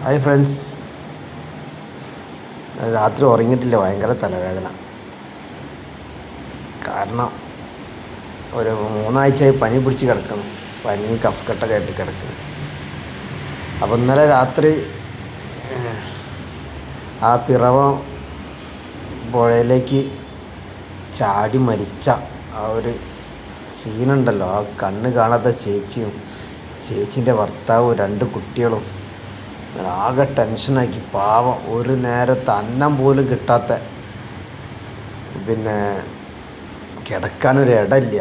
Hi friends, രാത്രി ഉറങ്ങിയിട്ടില്ല. ഭയങ്കര തലവേദന. കാരണം ഒരു 3 ആഴ്ചയായി പനി പിടിച്ച് കിടക്കണം. പനി കഫക്കെട്ടൊക്കെ ആയിട്ട് കിടക്കണം. അപ്പം ഇന്നലെ രാത്രി ആ പിറവം പുഴയിലേക്ക് ചാടി മരിച്ച ആ ഒരു സീനുണ്ടല്ലോ, ആ കണ്ണ് കാണാത്ത ചേച്ചിയും ചേച്ചീൻ്റെ ഭർത്താവും 2 കുട്ടികളും ആകെ ടെൻഷനാക്കി. പാവം, ഒരു നേരത്തെ അന്നം പോലും കിട്ടാത്ത, പിന്നെ കിടക്കാനൊരു ഇടമില്ല.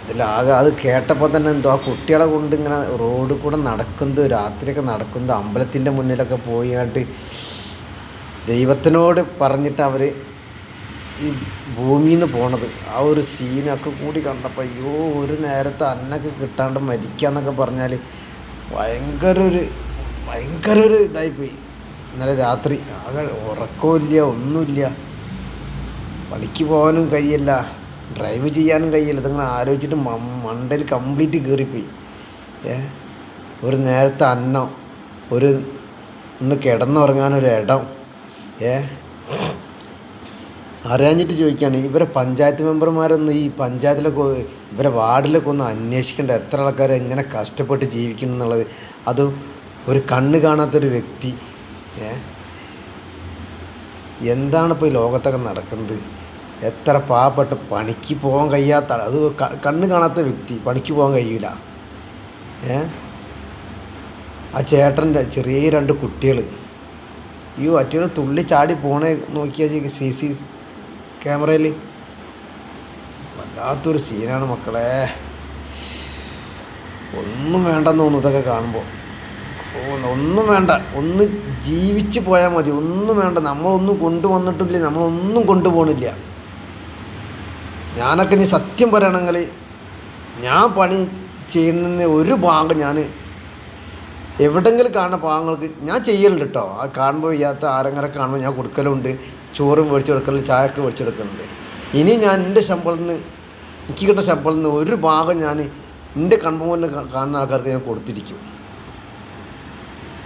അതിലാകെ അത് കേട്ടപ്പോൾ തന്നെ എന്തോ, ആ കുട്ടികളെ കൊണ്ട് ഇങ്ങനെ റോഡിൽ കൂടെ നടക്കുന്നത്, രാത്രിയൊക്കെ നടക്കുന്നത്, അമ്പലത്തിൻ്റെ മുന്നിലൊക്കെ പോയിട്ട് ദൈവത്തിനോട് പറഞ്ഞിട്ട് അവർ ഈ ഭൂമിയിൽ നിന്ന് പോണത്, ആ ഒരു സീനൊക്കെ കൂടി കണ്ടപ്പോൾ അയ്യോ, ഒരു നേരത്തെ അന്നൊക്കെ കിട്ടാണ്ട് മരിക്കാന്നൊക്കെ പറഞ്ഞാൽ ഭയങ്കര ഒരു ഇതായിപ്പോയി. ഇന്നലെ രാത്രി ആകെ ഉറക്കമില്ല, ഒന്നുമില്ല. പണിക്ക് പോകാനും കഴിയില്ല, ഡ്രൈവ് ചെയ്യാനും കഴിയില്ല. ഇതിങ്ങനെ ആലോചിച്ചിട്ട് മണ്ടയിൽ കംപ്ലീറ്റ് കയറിപ്പോയി. ഒരു നേരത്തെ അന്നം, ഒന്ന് കിടന്നുറങ്ങാനൊരു ഇടം അറിയാഞ്ഞിട്ട് ചോദിക്കുകയാണ്. ഇവരെ പഞ്ചായത്ത് മെമ്പർമാരൊന്നും ഈ പഞ്ചായത്തിലൊക്കെ, ഇവരെ വാർഡിലൊക്കെ ഒന്ന് അന്വേഷിക്കേണ്ട, എത്ര ആൾക്കാർ എങ്ങനെ കഷ്ടപ്പെട്ട് ജീവിക്കണം എന്നുള്ളത്. അത് ഒരു കണ്ണ് കാണാത്തൊരു വ്യക്തി. എന്താണ് ഇപ്പോൾ ഈ ലോകത്തൊക്കെ നടക്കുന്നത്? എത്ര പാവപ്പെട്ട് പണിക്ക് പോകാൻ കഴിയാത്ത, അത് കണ്ണ് കാണാത്ത വ്യക്തി, പണിക്ക് പോകാൻ കഴിയില്ല. ആ ചേട്ടൻ്റെ ചെറിയ 2 കുട്ടികൾ, അയ്യോ, അറ്റോട് തുള്ളി ചാടി പോണേ നോക്കിയാൽ CC ക്യാമറയിൽ വല്ലാത്തൊരു സീനാണ് മക്കളെ. ഒന്നും വേണ്ടെന്ന് തോന്നുന്നു ഇതൊക്കെ കാണുമ്പോൾ. ഒന്നും വേണ്ട, ഒന്ന് ജീവിച്ച് പോയാൽ മതി. ഒന്നും വേണ്ട, നമ്മളൊന്നും കൊണ്ടുവന്നിട്ടില്ല, നമ്മളൊന്നും കൊണ്ടുപോകണില്ല. ഞാനൊക്കെ നീ സത്യം പറയുകയാണെങ്കിൽ, ഞാൻ പണി ചെയ്യുന്ന ഒരു ഭാഗം ഞാൻ എവിടെയെങ്കിലും കാണുന്ന പാവങ്ങൾക്ക് ഞാൻ ചെയ്യലുണ്ട് കേട്ടോ. ആ കാണുമ്പോൾ വയ്യാത്ത ആരെങ്കിലും കാണുമ്പോൾ ഞാൻ കൊടുക്കലുണ്ട്. ചോറും മേടിച്ച് കൊടുക്കലുണ്ട്, ചായയൊക്കെ മേടിച്ച് കൊടുക്കലുണ്ട്. ഇനി ഞാൻ എൻ്റെ ശമ്പളത്തിൽ നിന്ന്, എനിക്ക് കിട്ടുന്ന ശമ്പളത്തിൽ നിന്ന് ഒരു ഭാഗം ഞാൻ എൻ്റെ കൺമുമ്പിൽ കാണുന്ന ആൾക്കാർക്ക് ഞാൻ കൊടുത്തിരിക്കും.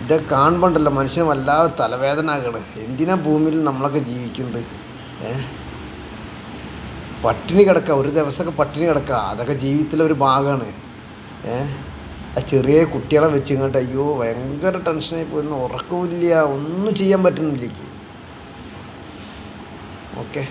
ഇതൊക്കെ കാണുമ്പോണ്ടല്ലോ മനുഷ്യന് വല്ലാതെ തലവേദന ആകണം. എന്തിനാ ഭൂമിയിൽ നമ്മളൊക്കെ ജീവിക്കുന്നത്? പട്ടിണി കിടക്കുക, ഒരു ദിവസമൊക്കെ പട്ടിണി കിടക്കുക, അതൊക്കെ ജീവിതത്തിലൊരു ഭാഗമാണ്. ആ ചെറിയ കുട്ടികളെ വെച്ച് ഇങ്ങോട്ട് അയ്യോ, ഭയങ്കര ടെൻഷനായി പോയിരുന്നു. ഉറക്കമില്ല, ഒന്നും ചെയ്യാൻ പറ്റുന്നില്ല. ഓക്കെ.